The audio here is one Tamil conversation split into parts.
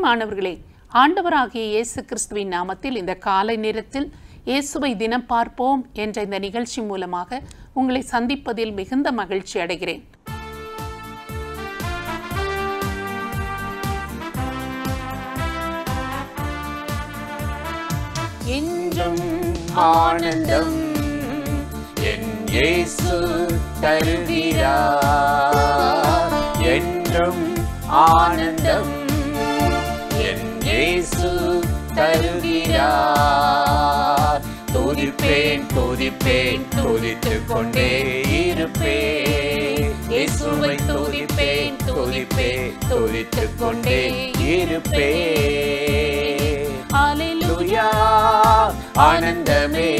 பிரியமானவர்களே, ஆண்டவராகிய இயேசு கிறிஸ்துவின் நாமத்தில் இந்த காலை நேரத்தில் இயேசுவை தினம் பார்ப்போம் என்ற இந்த நிகழ்ச்சி மூலமாக உங்களை சந்திப்பதில் மிகுந்த மகிழ்ச்சி அடைகிறேன். என்றும் ஆனந்தம் என் இயேசு தருகிறார். என்றும் ஆனந்தம் என் இயேசு தருகிறார். துதிப்பேன் துதிப்பேன் துதித்துக் கொண்டே இருப்பேன். இயேசுவை துதிப்பேன் துதிப்பேன் துதித்துக் கொண்டே இருப்பேன். அல்லேலூயா ஆனந்தமே,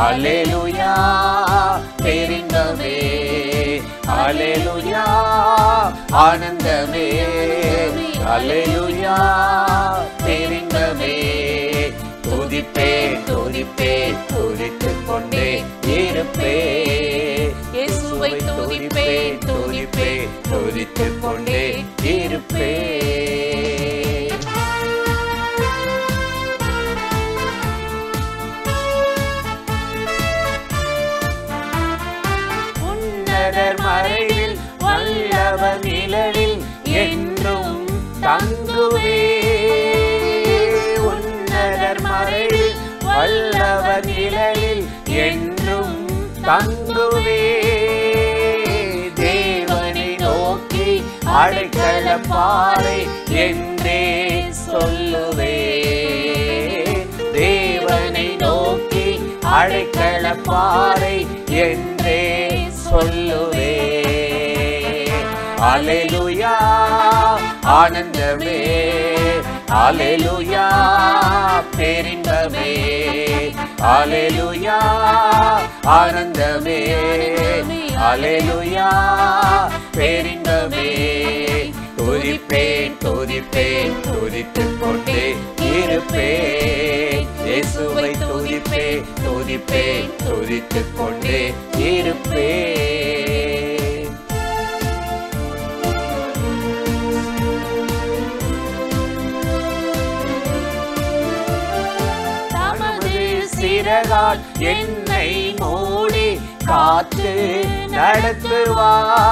அல்லேலூயா பேரின்பமே, அல்லேலூயா ஆனந்தமே, அல்லேலூயா பேரின்பமே. துதிப்பேன் துதிப்பேன் துதித்துக் கொண்டே இருப்பேன். இயேசுவை துதிப்பேன் துதிப்பேன் துதித்துக் கொண்டே இருப்பேன். மறைவில் வல்லவர் நிழலில் என்றும் தங்குவே. உன்னதர் மறைவில் வல்லவர் நிழலில் என்றும் தங்குவே. தேவனை நோக்கி அடைக்கல பாறை என்றே சொல்லுவே. தேவனை நோக்கி அடைக்கல பாறை என்றே சொல்லுவே. அல்லேலூயா ஆனந்தமே, அல்லேலூயா பேரின்பமே, அல்லேலூயா ஆனந்தமே, அல்லேலூயா பேரின்பமே. துதிப்பேன் துதிப்பேன் துதித்துக் கொண்டே இருப்பேன். இயேசுவை துதிப்பேன் துதிப்பேன் துதித்துக் கொண்டே இருப்பேன். தமது சிறகால் என்னை மூடி காத்து நடத்துவார்.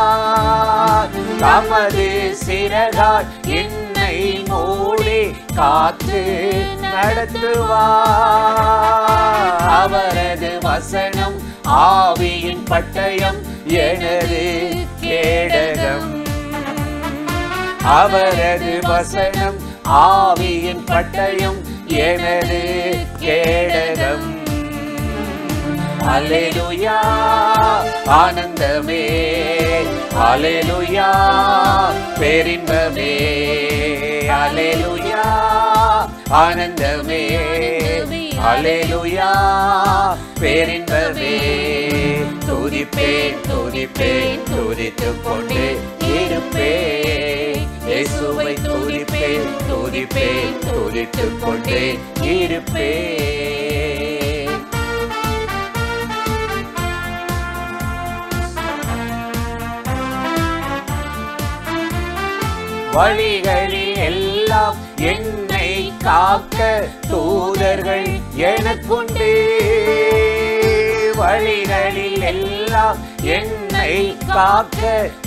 தமது சிறகால் என்னை மூடி காத்து நடத்துவார். அவரது வசனம் ஆவியின் பட்டயம் எனது கேடகம். அவரது வசனம் ஆவியின் பட்டயம் எனது கேடகம். அல்லேலூயா ஆனந்தமே, அல்லேலூயா பேரின்பமே, அல்லேலூயா ஆனந்தமே, அல்லேலூயா பேரின்பமே. துதிப்பேன் துதிப்பேன் துதித்துக் கொண்டே இருப்பேன். இயேசுவை துதிப்பேன் துதிப்பேன் துதித்துக் கொண்டே இருப்பேன். வழிகளில் எல்லாம் என்னை காக்க தூதர்கள் எனக்குண்டு. வழிகளில் எல்லாம் என்னை காக்க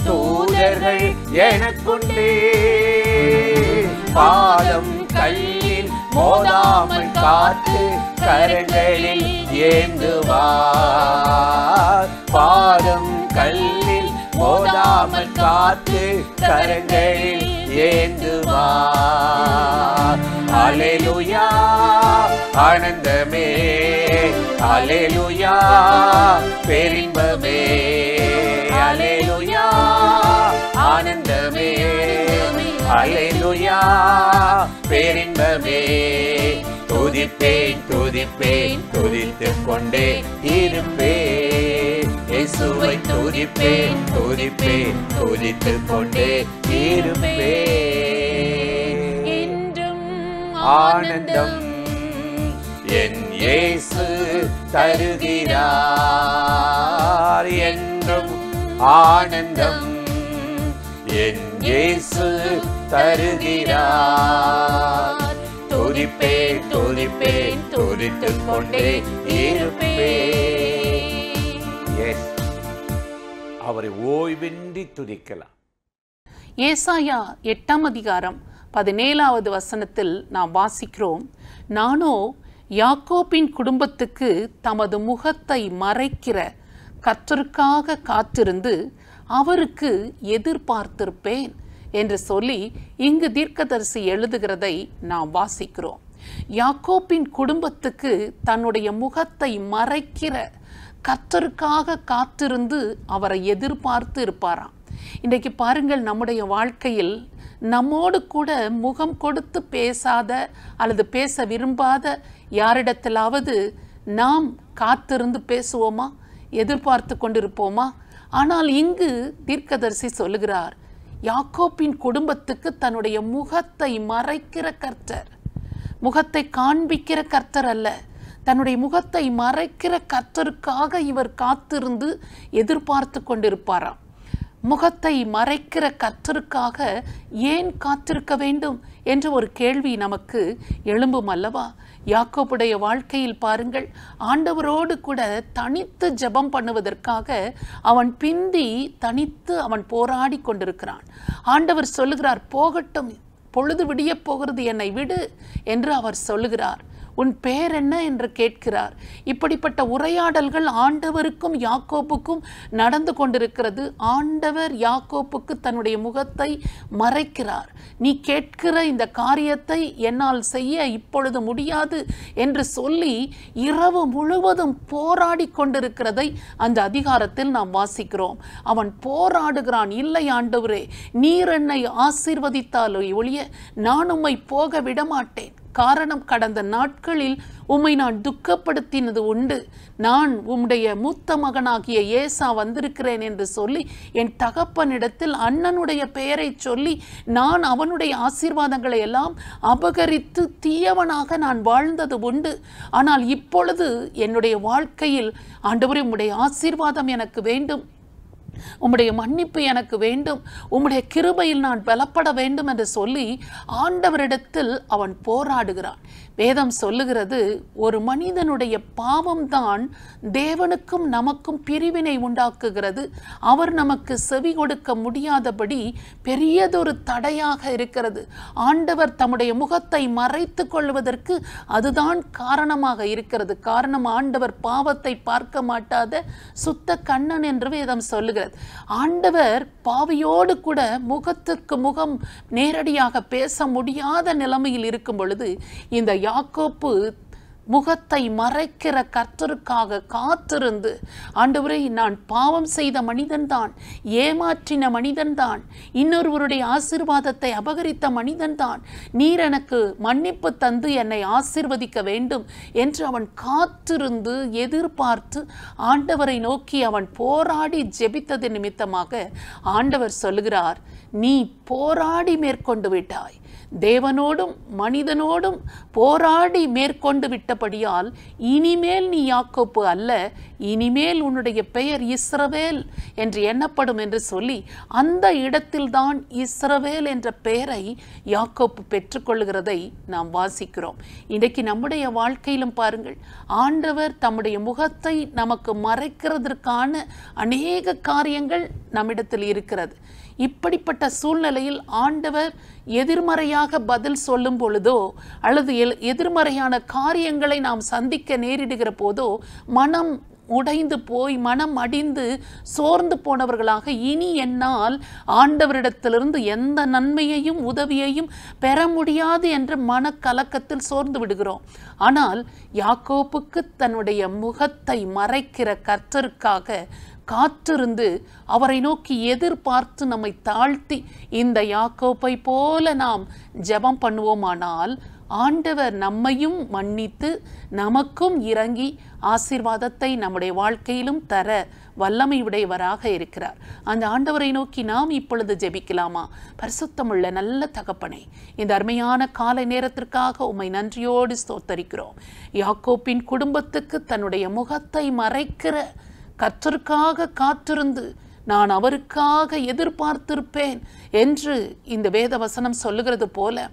தூதர்கள் எனக்குண்டு. பாதம் கல்லில் மோதாமல் காத்து கரங்களில் ஏந்துவார். பாதம் கல்லில் மோதாமல் காத்து கரங்களில் ஏந்துவார். அல்லேலூயா ஆனந்தமே, அல்லேலூயா பேரின்பமே, அல்லேலூயா ஆனந்தமே, அல்லேலூயா பேரின்பமே. துதிப்பேன் துதிப்பேன் துதித்துக் கொண்டே இருப்பேன். இயேசுவை துதிப்பேன் துதிப்பேன் துதித்துக் கொண்டே இருப்பேன். என்றும் ஆனந்தம் என் இயேசு தருகிறார். என்றும் ஆனந்தம் என் இயேசு தருகிறார். துதிப்பேன் துதிப்பேன் துதித்துக் கொண்டே இருப்பேன். எஸ், அவரை ஓய்வின்றி துதிக்கலாம். ஏசாயா 8ஆம் அதிகாரம் 17வது வசனத்தில் நாம் வாசிக்கிறோம், நானோ யாக்கோபின் குடும்பத்துக்கு தமது முகத்தை மறைக்கிற கர்த்தருக்காக காத்திருந்து அவருக்கு எதிர்பார்த்திருப்பேன் என்று சொல்லி இங்கு தீர்க்கதரிசி எழுதுகிறதை நாம் வாசிக்கிறோம். யாக்கோபின் குடும்பத்துக்கு தன்னுடைய முகத்தை மறைக்கிற கர்த்தருக்காக காத்திருந்து அவரை எதிர்பார்த்து இருப்பாராம். இன்றைக்கு பாருங்கள், நம்முடைய வாழ்க்கையில் நம்மோடு கூட முகம் கொடுத்து பேசாத அல்லது பேச விரும்பாத யாரிடத்திலாவது நாம் காத்திருந்து பேசுவோமா, எதிர்பார்த்து கொண்டிருப்போமா? ஆனால் இங்கு தீர்க்கதரிசி சொல்லுகிறார், யாக்கோபின் குடும்பத்துக்கு தன்னுடைய முகத்தை மறைக்கிற கர்த்தர், முகத்தை காண்பிக்கிற கர்த்தர் அல்ல, தன்னுடைய முகத்தை மறைக்கிற கர்த்தருக்காக இவர் காத்திருந்து எதிர்பார்த்து கொண்டிருப்பாராம். முகத்தை மறைக்கிற கர்த்தருக்காக ஏன் காத்திருக்க வேண்டும் என்ற ஒரு கேள்வி நமக்கு எழும்பும் அல்லவா? யாக்கோபுடைய வாழ்க்கையில் பாருங்கள், ஆண்டவரோடு கூட தனித்து ஜெபம் பண்ணுவதற்காக அவன் பிந்தி தனித்து அவன் போராடி கொண்டிருக்கிறான். ஆண்டவர் சொல்லுகிறார், போகட்டும், பொழுது விடிய போகிறது, என்னை விடு என்று அவர் சொல்லுகிறார். உன் பேர் என்ன என்று கேட்கிறார். இப்படிப்பட்ட உரையாடல்கள் ஆண்டவருக்கும் யாக்கோப்புக்கும் நடந்து கொண்டிருக்கிறது. ஆண்டவர் யாக்கோப்புக்கு தன்னுடைய முகத்தை மறைக்கிறார். நீ கேட்கிற இந்த காரியத்தை என்னால் செய்ய இப்பொழுது முடியாது என்று சொல்லி இரவு முழுவதும் போராடி கொண்டிருக்கிறதை அந்த அதிகாரத்தில் நாம் வாசிக்கிறோம். அவன் போராடுகிறான். இல்லை ஆண்டவரே, நீர் என்னை ஆசீர்வதித்தாலோ ஒழிய நான் உம்மை போக விடமாட்டேன். காரணம், கடந்த நாட்களில் உம்மை நான் துக்கப்படுத்தினது உண்டு. நான் உம்முடைய மூத்த மகனாகிய ஏசா வந்திருக்கிறேன் என்று சொல்லி என் தகப்பனிடத்தில் அண்ணனுடைய பெயரை சொல்லி நான் அவனுடைய ஆசீர்வாதங்களை எல்லாம் அபகரித்து தீயவனாக நான் வாழ்ந்தது உண்டு. ஆனால் இப்பொழுது என்னுடைய வாழ்க்கையில் ஆண்டவரே, உம்முடைய ஆசீர்வாதம் எனக்கு வேண்டும், உம்முடைய மன்னிப்பு எனக்கு வேண்டும், உம்முடைய கிருபையில் நான் பலப்பட வேண்டும் என்று சொல்லி ஆண்டவரிடத்தில் அவன் போராடுகிறான். வேதம் சொல்லுகிறது, ஒரு மனிதனுடைய பாவம்தான் தேவனுக்கும் நமக்கும் பிரிவினை உண்டாக்குகிறது. அவர் நமக்கு செவி கொடுக்க முடியாதபடி பெரியதொரு தடையாக இருக்கிறது. ஆண்டவர் தம்முடைய முகத்தை மறைத்து கொள்வதற்கு அதுதான் காரணமாக இருக்கிறது. காரணம், ஆண்டவர் பாவத்தை பார்க்க மாட்டாத சுத்த கண்ணன் என்று வேதம் சொல்லுகிறது. ஆண்டவர் பாவியோடு கூட முகத்துக்கு முகம் நேரடியாக பேச முடியாத நிலைமையில் இருக்கும் பொழுது இந்த யாக்கோப்பு முகத்தை மறைக்கிற கர்த்தருக்காக காத்திருந்து, ஆண்டவரே, நான் பாவம் செய்த மனிதன்தான், ஏமாற்றின மனிதன்தான், இன்னொருவருடைய ஆசீர்வாதத்தை அபகரித்த மனிதன்தான், நீர் எனக்கு மன்னிப்பு தந்து என்னை ஆசீர்வதிக்க வேண்டும் என்று அவன் காத்திருந்து எதிர்பார்த்து ஆண்டவரை நோக்கி அவன் போராடி ஜெபித்தது நிமித்தமாக ஆண்டவர் சொல்லுகிறார், நீ போராடி மேற்கொண்டு விட்டாய், தேவனோடும் மனிதனோடும் போராடி மேற்கொண்டு விட்டபடியால் இனிமேல் நீ யாக்கோப்பு அல்ல, இனிமேல் உன்னுடைய பெயர் இஸ்ரவேல் என்று எண்ணப்படும் என்று சொல்லி அந்த இடத்தில்தான் இஸ்ரவேல் என்ற பெயரை யாக்கோப்பு பெற்றுக்கொள்கிறதை நாம் வாசிக்கிறோம். இன்றைக்கு நம்முடைய வாழ்க்கையிலும் பாருங்கள், ஆண்டவர் தம்முடைய முகத்தை நமக்கு மறைக்கிறதற்கான அநேக காரியங்கள் நம்மிடத்தில் இருக்கிறது. இப்படிப்பட்ட சூழ்நிலையில் ஆண்டவர் எதிர்மறையாக பதில் சொல்லும் பொழுதோ அல்லது எதிர்மறையான காரியங்களை நாம் சந்திக்க நேரிடுகிற போதோ மனம் உடைந்து போய் மனம் அடிந்து சோர்ந்து போனவர்களாக இனி என்னால் ஆண்டவரிடத்திலிருந்து எந்த நன்மையையும் உதவியையும் பெற முடியாது என்ற மனக்கலக்கத்தில் சோர்ந்து விடுகிறோம். ஆனால் யாக்கோப்புக்கு தன்னுடைய முகத்தை மறைக்கிற கர்த்தருக்காக காத்திருந்து அவரை நோக்கி எதிர்பார்த்து நம்மை தாழ்த்தி இந்த யாக்கோப்பை போல நாம் ஜெபம் பண்ணுவோமானால் ஆண்டவர் நம்மையும் மன்னித்து நமக்கும் இறங்கி ஆசீர்வாதத்தை நம்முடைய வாழ்க்கையிலும் தர வல்லமை உடையவராக இருக்கிறார். அந்த ஆண்டவரை நோக்கி நாம் இப்பொழுது ஜெபிக்கலாமா? பரிசுத்தமுள்ள நல்ல தகப்பனே, இந்த அருமையான காலை நேரத்திற்காக உம்மை நன்றியோடு ஸ்தோத்தரிக்கிறோம். யாக்கோப்பின் குடும்பத்துக்கு தன்னுடைய முகத்தை மறைக்கிற கர்த்தருக்காக காத்திருந்து நான் அவருக்காக எதிர்பார்த்திருப்பேன் என்று இந்த வேத வசனம் சொல்லுகிறது போல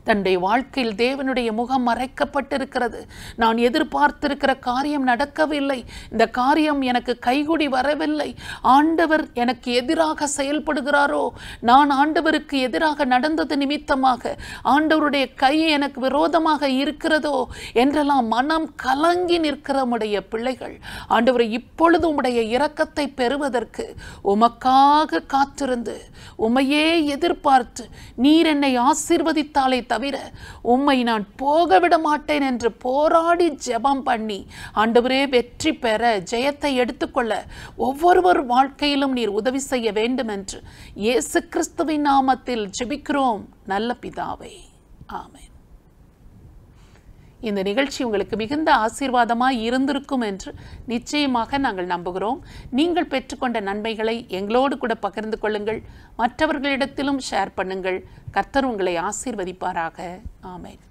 தன்னுடைய வாழ்க்கையில் தேவனுடைய முகம் மறைக்கப்பட்டிருக்கிறது. நான் எதிர்பார்த்திருக்கிற காரியம் நடக்கவில்லை, இந்த காரியம் எனக்கு கைகூடி வரவில்லை, ஆண்டவர் எனக்கு எதிராக செயல்படுகிறாரோ, நான் ஆண்டவருக்கு எதிராக நடந்தது நிமித்தமாக ஆண்டவருடைய கை எனக்கு விரோதமாக இருக்கிறதோ என்றெல்லாம் மனம் கலங்கி நிற்கிற உம்முடைய பிள்ளைகள் ஆண்டவரை இப்பொழுது உம்முடைய இரக்கத்தை பெறுவதற்கு உமக்காக காத்திருந்து உம்மையே எதிர்பார்த்து நீர் என்னை ஆசீர்வதித்தாலே தவிர உம்மை நான் போக விட மாட்டேன் என்று போராடி ஜெபம் பண்ணி ஆண்டவரே வெற்றி பெற ஜெயத்தை எடுத்துக்கொள்ள ஒவ்வொருவர் வாழ்க்கையிலும் நீர் உதவி செய்ய வேண்டும் என்று இயேசு கிறிஸ்துவின் நாமத்தில் ஜெபிக்கிறோம் நல்ல பிதாவே, ஆமென். இந்த நிகழ்ச்சி உங்களுக்கு மிகுந்த ஆசீர்வாதமாய் இருந்திருக்கும் என்று நிச்சயமாக நாங்கள் நம்புகிறோம். நீங்கள் பெற்றுக்கொண்ட நன்மைகளை எங்களோடு கூட பகிர்ந்து கொள்ளுங்கள், மற்றவர்களிடத்திலும் ஷேர் பண்ணுங்கள். கர்த்தர் உங்களை ஆசீர்வதிப்பாராக. ஆமென்.